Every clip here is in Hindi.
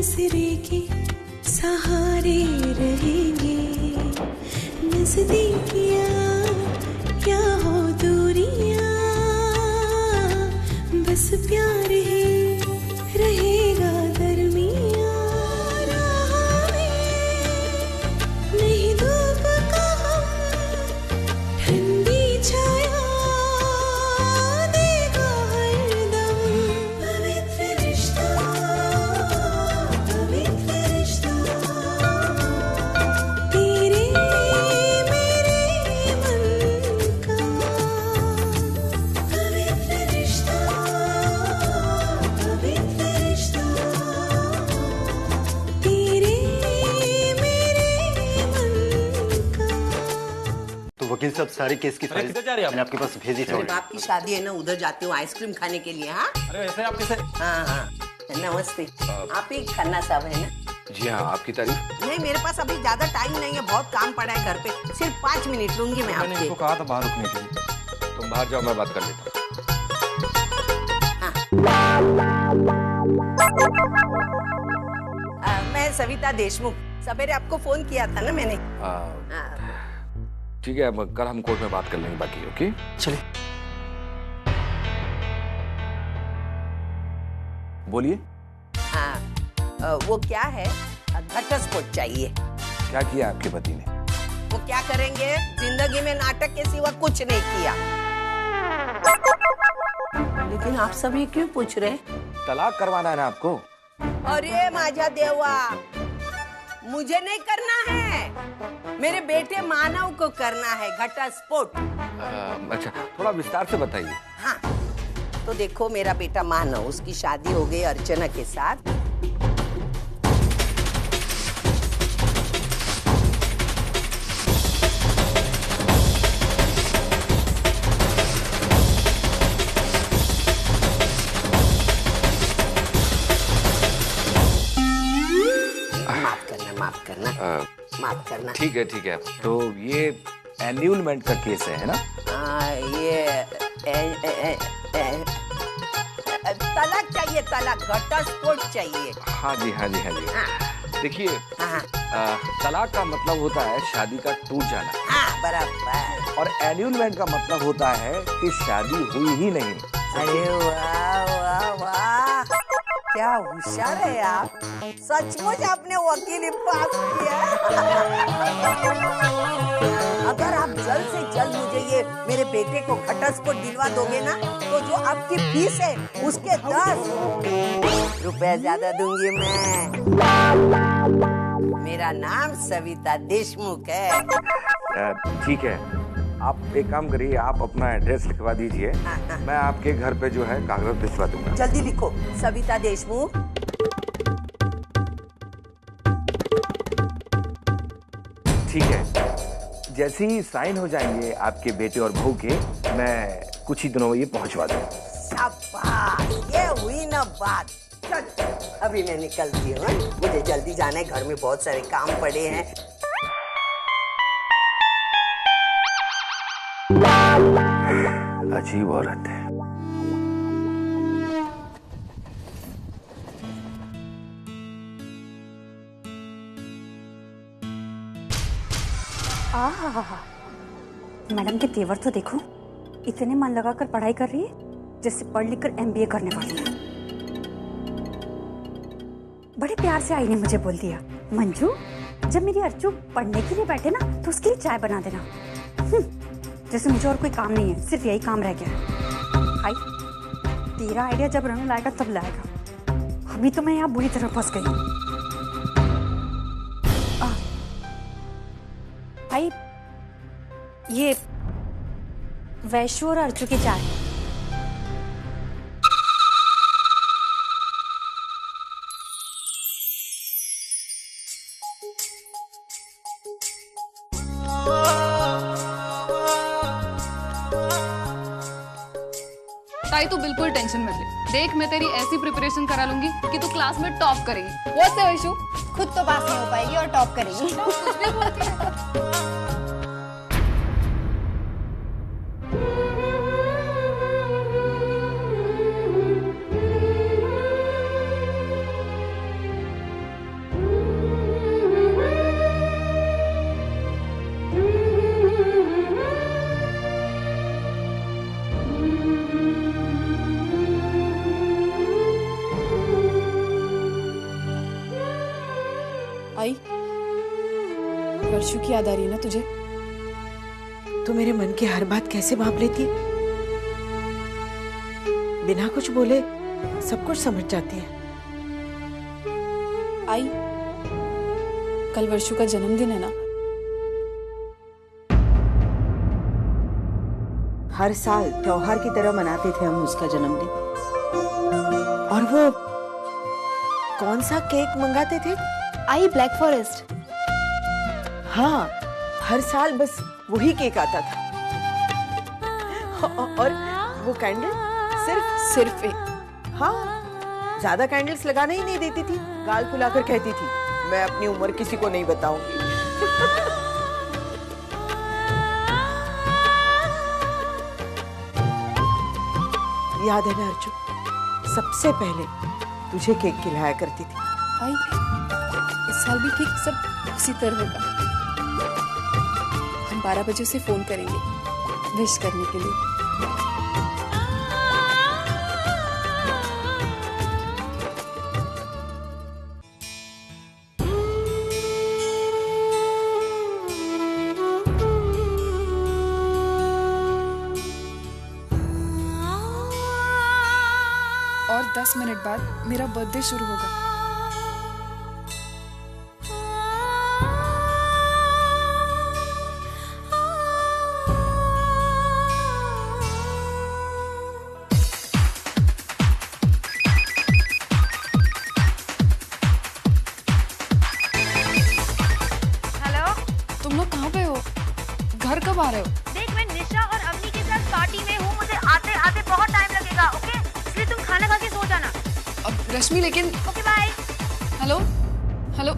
आसरे के सहारे रहेंगे, नजदीकियां क्या हो दूरियां, बस प्यार ही रहेगा दरमियां। राह में नहीं धूप का ठंडी छाया देगा हरदम। पवित्र रिश्ता, पवित्र रिश्ता, तेरे मेरे मन का पवित्र रिश्ता, पवित्र रिश्ता, तेरे मेरे मन का। तो वकील साहब सारी केस की फाइल किधर जा रहे हैं आप? मैंने आपके पास भेजी थी। मेरे बाप की शादी है ना, उधर जाती हूँ आइसक्रीम खाने के लिए। हाँ अरे ऐसे आप कैसे? हाँ हाँ, नमस्ते। आप ही खन्ना साहब है ना? जी हाँ, आपकी तारीफ। नहीं, मेरे पास अभी ज्यादा टाइम नहीं है, बहुत काम पड़ा है घर पे। सिर्फ 5 मिनट लूंगी मैं मैंने आपके। इनको कहा था बाहर रुकने के लिए। तुम बाहर जाओ, मैं बात कर लेता हूँ। मैं सविता देशमुख, सवेरे आपको फोन किया था ना मैंने। हाँ, ठीक है, अब कल हम कोर्ट में बात कर लेंगे बाकी। ओके, चलिए। बोलिए। हाँ, वो क्या है, घटस्फोट चाहिए। क्या किया आपके पति ने? वो क्या करेंगे, जिंदगी में नाटक के सिवा कुछ नहीं किया। लेकिन आप सब ये क्यों पूछ रहे? तलाक करवाना है ना आपको? अरे माझा देवा, मुझे नहीं करना है, मेरे बेटे मानव को करना है घटस्फोट। अच्छा, थोड़ा विस्तार से बताइए। हाँ, तो देखो मेरा बेटा मानव, उसकी शादी हो गई अर्चना के साथ। माफ करना। ठीक है। तो ये एन्यूलमेंट का केस है ना? ये तलाक चाहिए, तलाक, घटस्फोट चाहिए। हाँ जी। हाँ। देखिए, हाँ, तलाक का मतलब होता है शादी का टूट जाना। हाँ, बराबर। और एन्यूलमेंट का मतलब होता है कि शादी हुई ही नहीं। अरे वाह वाह वाह, क्या होशियार है आप, सचमुच आपने वकीली पास किया। अगर आप जल्द से जल्द मुझे ये मेरे बेटे को घटस्फोट दिलवा दोगे ना, तो जो आपकी फीस है उसके 10 रुपए ज्यादा दूंगी मैं। मेरा नाम सविता देशमुख है। ठीक है, आप एक काम करिए, आप अपना एड्रेस लिखवा दीजिए। मैं आपके घर पे जो है कागज भिजवा दूंगा। जल्दी लिखो, सविता देशमुख। ठीक है, जैसे ही साइन हो जाएंगे आपके बेटे और बहू के, मैं कुछ ही दिनों में ये पहुंचवा दूंगा। शाबाश, ये हुई ना बात। चल, अभी मैं निकलती हूँ, मुझे जल्दी जाना है, घर में बहुत सारे काम पड़े हैं। अजीब औरत है। मैडम के तेवर तो देखो, इतने मन लगाकर पढ़ाई कर रही है जैसे पढ़ लिख कर MBA करने वाली है। बड़े प्यार से आई ने मुझे बोल दिया, मंजू जब मेरी अर्चू पढ़ने के लिए बैठे ना तो उसके लिए चाय बना देना। जैसे मुझे और कोई काम नहीं है, सिर्फ यही काम रह गया है। हाय, तेरा आइडिया जब रंग लाएगा तब लाएगा, अभी तो मैं यहाँ बुरी तरह फंस गई हूँ। भाई, ये वैशु और अर्चू की चाय। ताई तू बिल्कुल टेंशन मत ले, देख मैं तेरी ऐसी प्रिपरेशन करा लूंगी कि तू क्लास में टॉप करेगी। वो से वैशु खुद तो पास नहीं हो पाएगी और टॉप करेगी। कुछ भी बोलती है। आई, वर्षू की याद आ रही है ना तुझे? तो मेरे मन की हर बात कैसे भांप लेती है? बिना कुछ बोले सब कुछ समझ जाती है। आई, कल वर्षू का जन्मदिन है ना? हर साल त्योहार की तरह मनाते थे हम उसका जन्मदिन। और वो कौन सा केक मंगाते थे? आई, ब्लैक फॉरेस्ट। हाँ, हर साल बस वही केक आता था। और वो कैंडल सिर्फ एक। हाँ, ज्यादा कैंडल्स लगाने ही नहीं देती थी। गाल फुलाकर कहती थी, मैं अपनी उम्र किसी को नहीं बताऊंगी। याद है ना अर्जुन, सबसे पहले तुझे केक खिलाया करती थी। आई, इस साल भी केक सब उसी तरह होगा। हम 12 बजे से फोन करेंगे विश करने के लिए। और 10 मिनट बाद मेरा बर्थडे शुरू होगा। तुम लोग कहाँ पे हो? घर कब आ रहे हो? देख, मैं निशा और अवनी के साथ पार्टी में हूँ। मुझे आते आते बहुत टाइम लगेगा, ओके? इसलिए तुम खाना खा के सो जाना। अब रश्मि, लेकिन ओके, बाय। Hello hello.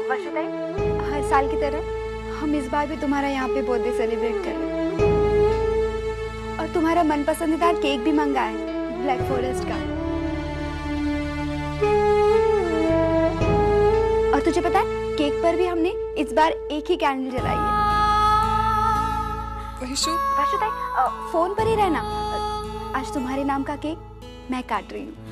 वर्षुताई, हर साल की तरह हम इस बार भी तुम्हारा यहाँ पे बर्थडे सेलिब्रेट कर रहे हैं। और तुम्हारा मन पसंदीदा केक भी मंगा है, ब्लैक फॉरेस्ट का। और तुझे पता है, केक पर भी हमने इस बार एक ही कैंडल जलाई है। वर्षुताई, फोन पर ही रहना। आज तुम्हारे नाम का केक मैं काट रही हूँ।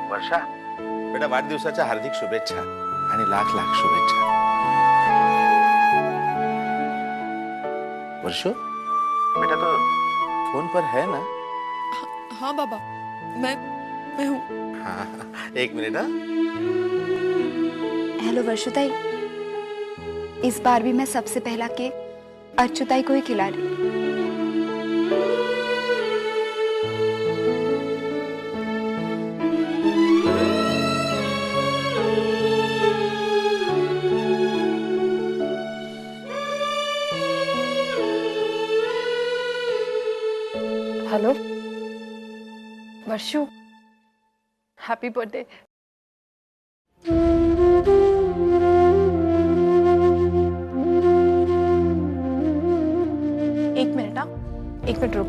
वर्षा, बेटा वाढदिवसाच्या हार्दिक शुभेच्छा आणि लाख लाख शुभेच्छा। वर्षो, बेटा तो फोन पर है ना? हाँ बाबा, मैं हूँ। हाँ, एक मिनट। हाँ, हेलो वर्षुताई, इस बार भी मैं सबसे पहला केक अर्चुताई को ही खिला रही हूँ। Hello Varshu, happy birthday. एक मिनट रुक।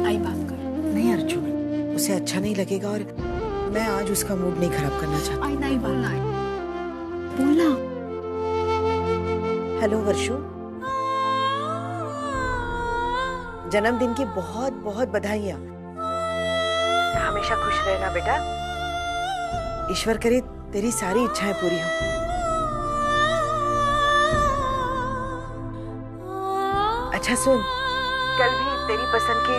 आई बात कर। नहीं अर्जुन, उसे अच्छा नहीं लगेगा और मैं आज उसका मूड नहीं खराब करना चाहती। आई नहीं बोलना है। बोलना। हेलो वर्षु, जन्मदिन की बहुत बहुत बधाइयाँ। हमेशा खुश रहना बेटा। ईश्वर करे तेरी सारी इच्छाएं पूरी हो। अच्छा सुन, कल भी तेरी पसंद की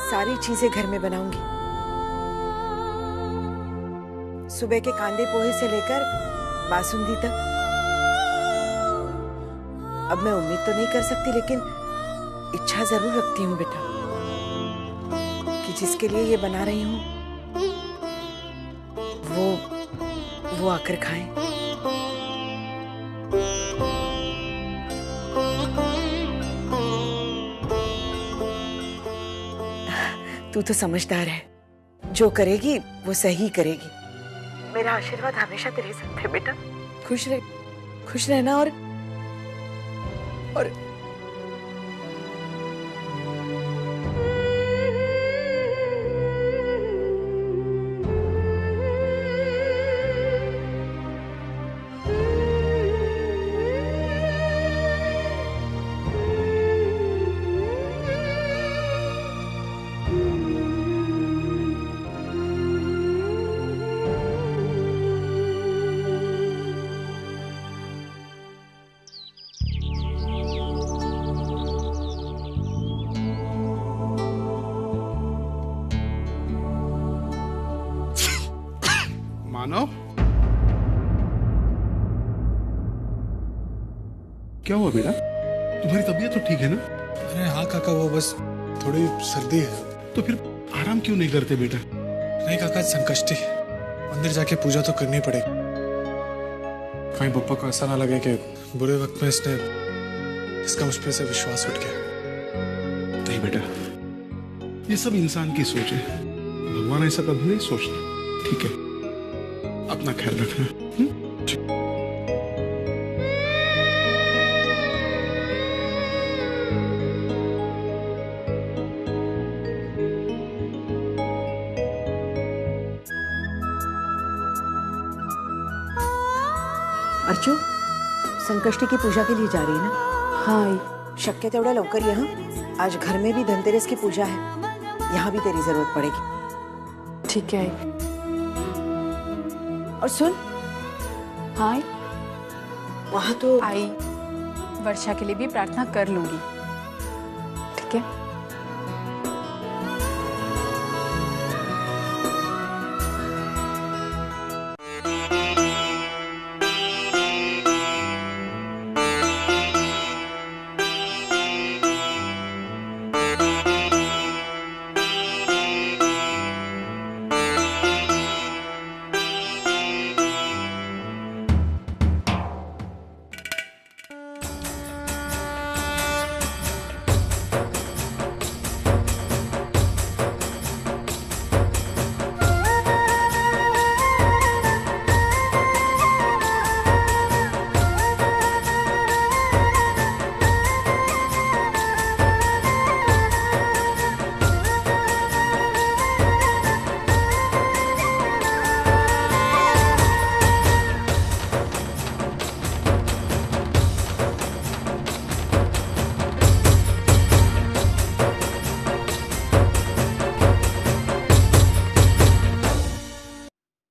सारी चीजें घर में बनाऊंगी। सुबह के कांदे पोहे से लेकर बासुंदी तक। अब मैं उम्मीद तो नहीं कर सकती, लेकिन इच्छा जरूर रखती हूँ बेटा कि जिसके लिए ये बना रही हूँ वो आकर खाएं। तू तो समझदार है, जो करेगी वो सही करेगी। मेरा आशीर्वाद हमेशा तेरे साथ है बेटा। खुश रहना और मानव, क्या हुआ बेटा? तुम्हारी तबीयत तो ठीक है ना? अरे हाँ काका, वो बस थोड़ी सर्दी है। तो फिर आराम क्यों नहीं करते बेटा? नहीं काका, संकष्टी, मंदिर जाके पूजा तो करनी पड़ेगी। कहीं पप्पा को ऐसा ना लगे कि बुरे वक्त में इसका मुझ पे से विश्वास उठ गया। नहीं बेटा, ये सब इंसान की सोच है, भगवान ऐसा कभी नहीं सोचता। ठीक है, अपना ख्याल रखना। अर्चू, संकष्टी की पूजा के लिए जा रही है ना? हाँ, शक्य तेवढ्या लवकर ये। हाँ, आज घर में भी धनतेरस की पूजा है, यहाँ भी तेरी जरूरत पड़ेगी। ठीक है। और सुन, हाँ वहां तो आई वर्षा के लिए भी प्रार्थना कर लूंगी। ठीक है।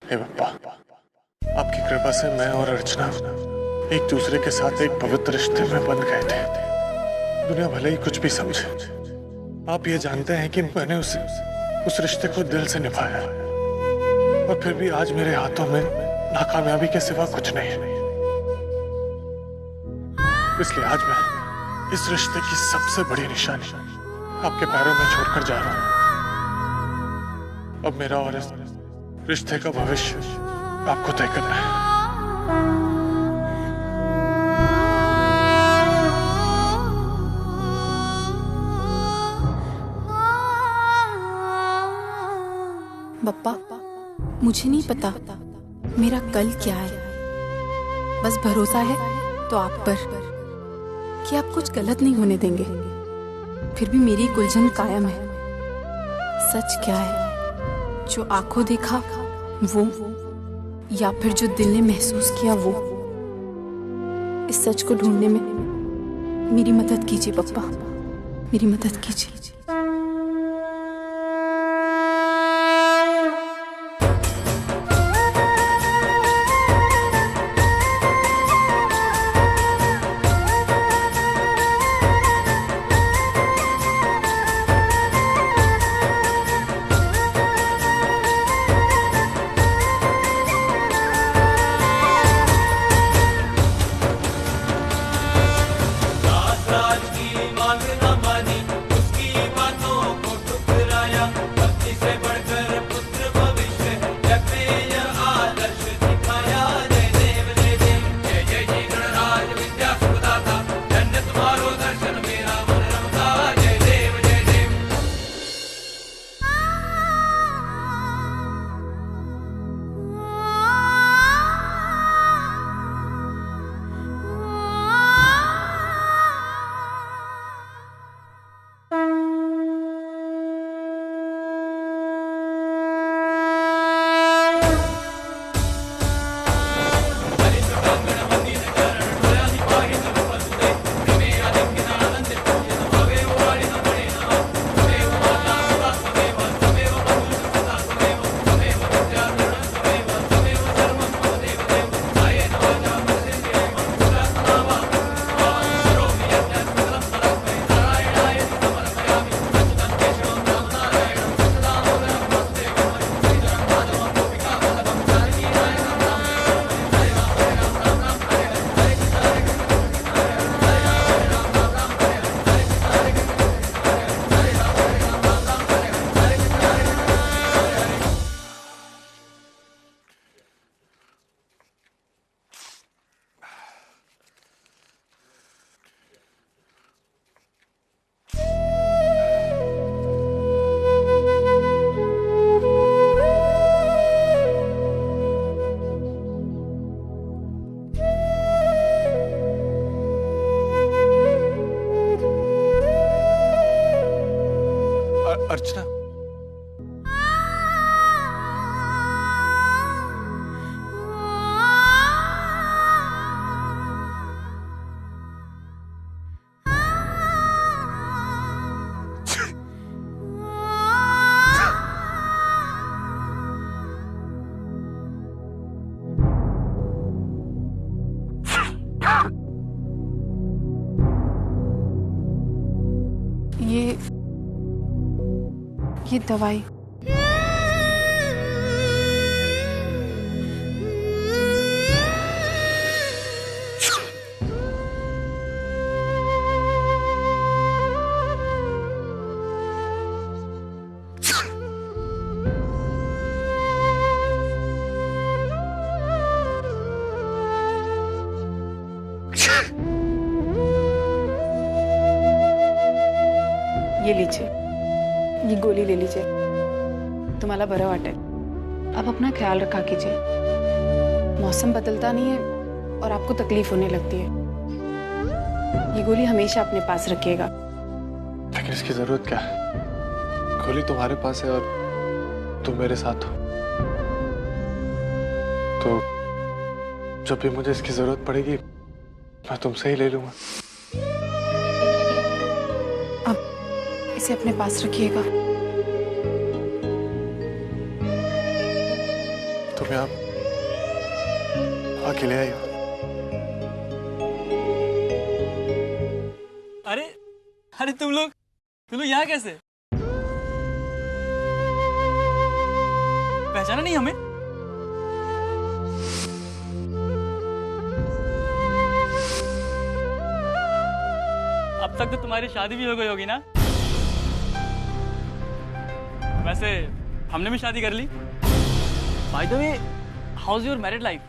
हे बाबा, आपकी कृपा से मैं और अर्चना एक दूसरे के साथ एक पवित्र रिश्ते में बंध गए थे। दुनिया भले ही कुछ भी समझे, आप ये जानते हैं कि मैंने उस रिश्ते को दिल से निभाया, और फिर भी आज मेरे हाथों में नाकामयाबी के सिवा कुछ नहीं है। इसलिए आज मैं इस रिश्ते की सबसे बड़ी निशानी आपके पैरों में छोड़कर जा रहा हूं। अब मेरा और इस रिश्ते का भविष्य आपको तय करना है। बप्पा, मुझे नहीं पता मेरा कल क्या है, बस भरोसा है तो आप पर कि आप कुछ गलत नहीं होने देंगे। फिर भी मेरी उलझन कायम है। सच क्या है, जो आंखों देखा वो, या फिर जो दिल ने महसूस किया वो? इस सच को ढूंढने में मेरी मदद कीजिए पप्पा, मेरी मदद कीजिए। अर्चना, ये दवाई ये लीजिए, ये गोली ले लीजिए, तुम्हाला बरं वाटेल। अब अपना ख्याल रखा कीजिए, मौसम बदलता नहीं है और आपको तकलीफ होने लगती है। ये गोली हमेशा अपने पास रखिएगा। लेकिन इसकी जरूरत क्या है? गोली तुम्हारे पास है और तुम मेरे साथ हो, तो जब भी मुझे इसकी जरूरत पड़ेगी मैं तुमसे ही ले लूंगा। इसे अपने पास रखिएगा। तुम यहाँ अकेले आई हो? अरे तुम लोग यहाँ कैसे? पहचाना नहीं हमें? अब तक तो तुम्हारी शादी भी हो गई होगी ना? वैसे हमने भी शादी कर ली। By the way, how's your married life?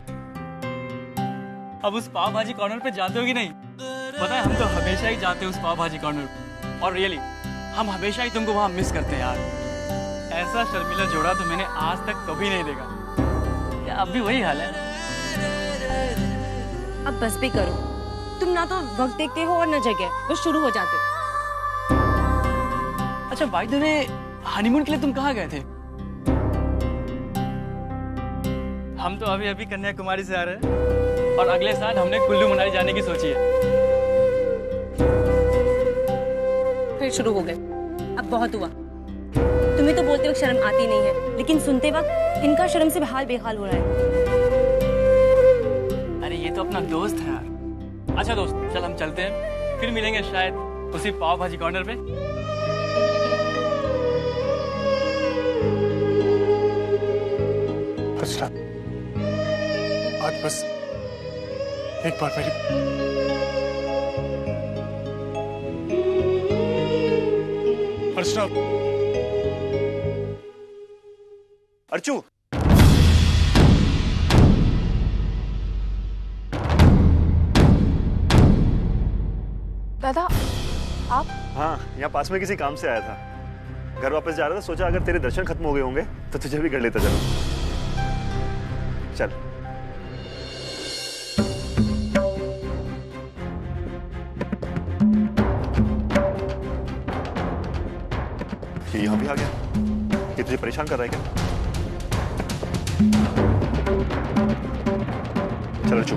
अब उस पाव भाजी कॉर्नर पे जाते हो कि नहीं? पता है हम तो हमेशा ही जाते हैं उस पाव भाजी कॉर्नर पे, और रियली हम हमेशा ही तुमको वहां मिस करते हैं यार। ऐसा शर्मिला जोड़ा तो मैंने आज तक कभी नहीं देखा। क्या अब भी वही हाल है? अब बस भी करो, तुम ना तो वक्त देखते हो और ना जगह, बस शुरू हो जाते हो। अच्छा बाय द वे, हनीमून के लिए तुम कहाँ गए थे? हम तो अभी अभी कन्याकुमारी से आ रहे हैं और अगले साल हमने कुल्लू मनाली जाने की सोची है। फिर शुरू हो गए, अब बहुत हुआ। तुम्हें तो बोलते वक्त शर्म आती नहीं है, लेकिन सुनते वक्त इनका शर्म से हाल बेहाल हो रहा है। अरे ये तो अपना दोस्त है यार। अच्छा दोस्त, चल हम चलते हैं, फिर मिलेंगे शायद उसी पाव भाजी कॉर्नर पे। अर्चना, आज बस एक बार मेरी अर्चना। अर्चू, दादा आप? हाँ, यहाँ पास में किसी काम से आया था। घर वापस जा रहा था, सोचा अगर तेरे दर्शन खत्म हो गए होंगे तो तुझे भी कर लेता। चलो चल। ये यहाँ भी आ गया। ये तुझे परेशान कर रहा है क्या? चल अर्चू।